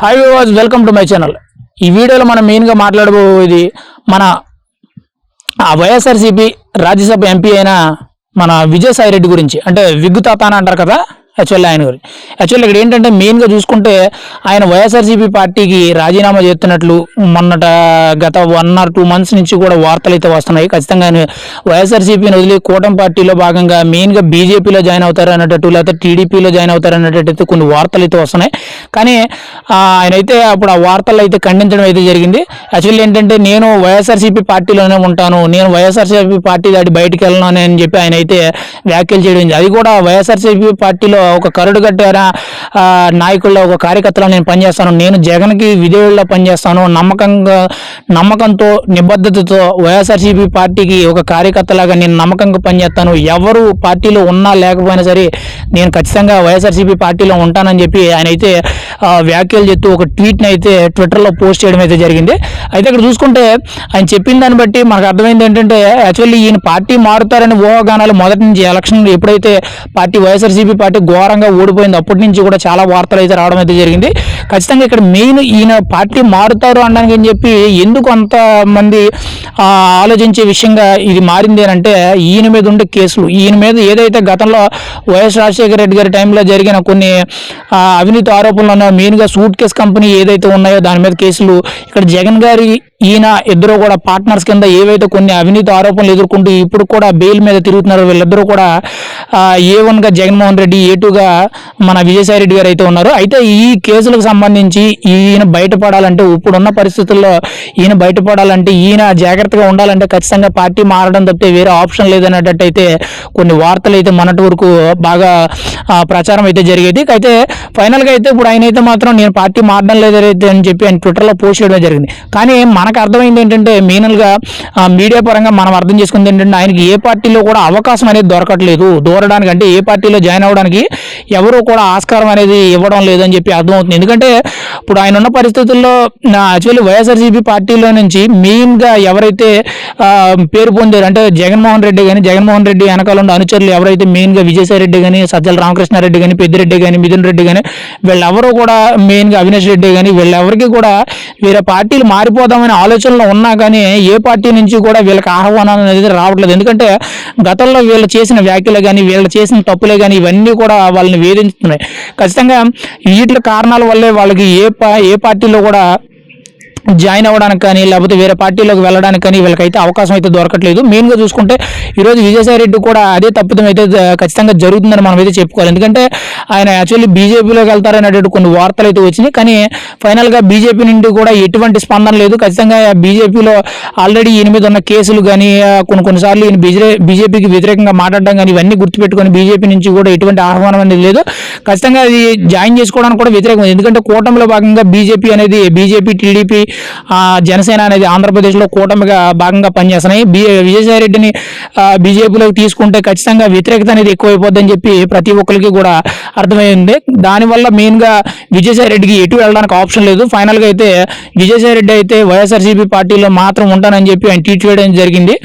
Hi viewers, welcome to my channel. ఈ వీడియోలో మనం మెయిన్గా మాట్లాడబోయేది మన వైఎస్ఆర్సీపీ రాజ్యసభ ఎంపీ అయిన మన విజయసాయి రెడ్డి గురించి. అంటే విగ్గు తాత అని అంటారు కదా, ఆయన గురించి. ఇక్కడ ఏంటంటే మెయిన్గా చూసుకుంటే ఆయన వైఎస్ఆర్సీపీ పార్టీకి రాజీనామా చేస్తున్నట్లు గత 1 or 2 months నుంచి కూడా వార్తలు అయితే వస్తున్నాయి. ఖచ్చితంగా ఆయన వైఎస్ఆర్సీపీని వదిలి కూటమి పార్టీలో భాగంగా మెయిన్గా బీజేపీలో జాయిన్ అవుతారు అన్నట్టు, లేకపోతే టీడీపీలో జాయిన్ అవుతారు అన్నట్టు కొన్ని వార్తలు అయితే వస్తున్నాయి. కానీ ఆయన అయితే అప్పుడు ఆ వార్తలు అయితే ఖండించడం అయితే జరిగింది. యాక్చువల్లీ ఏంటంటే నేను వైఎస్ఆర్సీపీ పార్టీలోనే ఉంటాను, నేను వైఎస్ఆర్సీపీ పార్టీ దాటి బయటికి వెళ్ళను అని చెప్పి ఆయన అయితే వ్యాఖ్యలు చేయడం. అది కూడా వైఎస్ఆర్సీపీ పార్టీలో ఒక కరుడు కట్టారా నాయకుల్లో ఒక కార్యకర్తలో నేను పనిచేస్తాను, నేను జగన్కి విధేయుల్లో పనిచేస్తాను, నమ్మకంతో నిబద్ధతతో వైఎస్ఆర్సీపీ పార్టీకి ఒక కార్యకర్తలాగా నేను నమ్మకంగా పనిచేస్తాను, ఎవరు పార్టీలో ఉన్నా లేకపోయినా సరే నేను ఖచ్చితంగా వైఎస్ఆర్సీపీ పార్టీలో ఉంటానని చెప్పి ఆయన అయితే వ్యాఖ్యలు చెప్తూ ఒక ట్వీట్ని అయితే ట్విట్టర్లో పోస్ట్ చేయడం అయితే జరిగింది. అయితే ఇక్కడ చూసుకుంటే ఆయన చెప్పిన దాన్ని బట్టి మనకు అర్థమైంది ఏంటంటే యాక్చువల్లీ ఈయన పార్టీ మారుతారని ఊహాగానాలు మొదటి నుంచి ఎలక్షన్ ఎప్పుడైతే వైఎస్ఆర్సీపీ పార్టీ ఘోరంగా ఓడిపోయింది అప్పటి నుంచి కూడా చాలా వార్తలు అయితే రావడం అయితే జరిగింది. ఖచ్చితంగా ఇక్కడ మెయిన్ ఈయన పార్టీ మారుతారు అనడానికి అని చెప్పి ఎందుకు అంతమంది ఆలోచించే విషయంగా ఇది మారింది అని అంటే ఈయన మీద ఉండే కేసులు, ఈయన మీద ఏదైతే గతంలో వైఎస్ రాజశేఖర రెడ్డి గారి టైంలో జరిగిన కొన్ని అవినీతి ఆరోపణలు ఉన్నాయో, మెయిన్గా సూట్ కేసు కంపెనీ ఏదైతే ఉన్నాయో దాని మీద కేసులు, ఇక్కడ జగన్ గారి ఈయన ఇద్దరు కూడా పార్ట్నర్స్ కింద ఏవైతే కొన్ని అవినీతి ఆరోపణలు ఎదుర్కొంటూ ఇప్పుడు కూడా బెయిల్ మీద తిరుగుతున్నారు, వీళ్ళిద్దరూ కూడా A1గా జగన్మోహన్ రెడ్డి, A2గా మన విజయసాయి రెడ్డి గారు అయితే ఉన్నారు. అయితే ఈ కేసులకు సంబంధించి ఈయన బయటపడాలంటే, ఇప్పుడున్న పరిస్థితుల్లో ఈయన బయటపడాలంటే, ఈయన జాగ్రత్తగా ఉండాలంటే ఖచ్చితంగా పార్టీ మారడం తప్పితే వేరే ఆప్షన్ లేదనేటట్టు అయితే కొన్ని వార్తలు అయితే మొన్నటి వరకు బాగా ప్రచారం అయితే జరిగేది. అయితే ఫైనల్గా అయితే ఇప్పుడు ఆయన అయితే మాత్రం నేను పార్టీ మారడం లేదైతే అని చెప్పి ఆయన ట్విట్టర్లో పోస్ట్ చేయడం జరిగింది. కానీ మనకు అర్థమైంది ఏంటంటే మెయిన్గా మీడియా పరంగా మనం అర్థం చేసుకుంది ఏంటంటే ఆయనకి ఏ పార్టీలో కూడా అవకాశం అనేది దొరకట్లేదు, దూరడానికి అంటే ఏ పార్టీలో జాయిన్ అవ్వడానికి ఎవరు కూడా ఆస్కారం అనేది ఇవ్వడం లేదని చెప్పి అర్థమవుతుంది. ఎందుకంటే ఇప్పుడు ఆయన ఉన్న పరిస్థితుల్లో యాక్చువల్లీ వైఎస్ఆర్సీపీ పార్టీలో నుంచి మెయిన్గా ఎవరైతే పేరు పొందారు అంటే జగన్మోహన్ రెడ్డి కానీ, జగన్మోహన్ రెడ్డి వెనకాల ఉన్న అనుచరులు ఎవరైతే మెయిన్గా విజయసాయి రెడ్డి కానీ, సజ్జల రామకృష్ణారెడ్డి కానీ, పెద్దిరెడ్డి కానీ, మిథున్ రెడ్డి కానీ, వీళ్ళెవరూ కూడా మెయిన్గా అవినాష్ రెడ్డి కానీ వీళ్ళెవరికి కూడా వేరే పార్టీలు మారిపోదామనే ఆలోచనలో ఉన్నా కానీ ఏ పార్టీ నుంచి కూడా వీళ్ళకి ఆహ్వానం అనేది రావట్లేదు. ఎందుకంటే గతంలో వీళ్ళు చేసిన వ్యాఖ్యలే కానీ, వీళ్ళు చేసిన తప్పులే కానీ ఇవన్నీ కూడా వాళ్ళని వేధిస్తున్నాయి. ఖచ్చితంగా వీటి కారణాల వల్లే వాళ్ళకి ఏ పార్టీలో కూడా జాయిన్ అవ్వడానికి కానీ, లేకపోతే వేరే పార్టీలోకి వెళ్ళడానికి కానీ వీళ్ళకైతే అవకాశం అయితే దొరకట్లేదు. మెయిన్గా చూసుకుంటే ఈరోజు విజయసాయి రెడ్డి కూడా అదే తప్పిదం అయితే ఖచ్చితంగా జరుగుతుందని మనం అయితే చెప్పుకోవాలి. ఎందుకంటే ఆయన యాక్చువల్లీ బీజేపీలోకి వెళ్తారనేటువంటి కొన్ని వార్తలు అయితే వచ్చినాయి. కానీ ఫైనల్గా బీజేపీ నుండి కూడా ఎటువంటి స్పందన లేదు. ఖచ్చితంగా బీజేపీలో ఆల్రెడీ ఈయన మీద ఉన్న కేసులు కానీ, కొన్నిసార్లు ఈయన బీజేపీకి వ్యతిరేకంగా మాట్లాడడం కానీ ఇవన్నీ గుర్తుపెట్టుకొని బీజేపీ నుంచి కూడా ఎటువంటి ఆహ్వానం అనేది లేదు. ఖచ్చితంగా అది జాయిన్ చేసుకోవడానికి కూడా వ్యతిరేకం. ఎందుకంటే కూటమిలో భాగంగా బీజేపీ, టీడీపీ, జనసేన అనేది ఆంధ్రప్రదేశ్లో కూటమిగా భాగంగా పనిచేస్తున్నాయి. విజయసాయి రెడ్డిని బీజేపీలోకి తీసుకుంటే ఖచ్చితంగా వ్యతిరేకత అనేది ఎక్కువైపోద్దని చెప్పి ప్రతి ఒక్కరికి కూడా అర్థమైంది. దానివల్ల మెయిన్గా విజయసాయి రెడ్డికి ఎటు వెళ్ళడానికి ఆప్షన్ లేదు. ఫైనల్గా అయితే విజయసాయి రెడ్డి అయితే వైఎస్ఆర్సీపీ పార్టీలో మాత్రం ఉంటానని చెప్పి ఆయన ట్వీట్ చేయడం జరిగింది.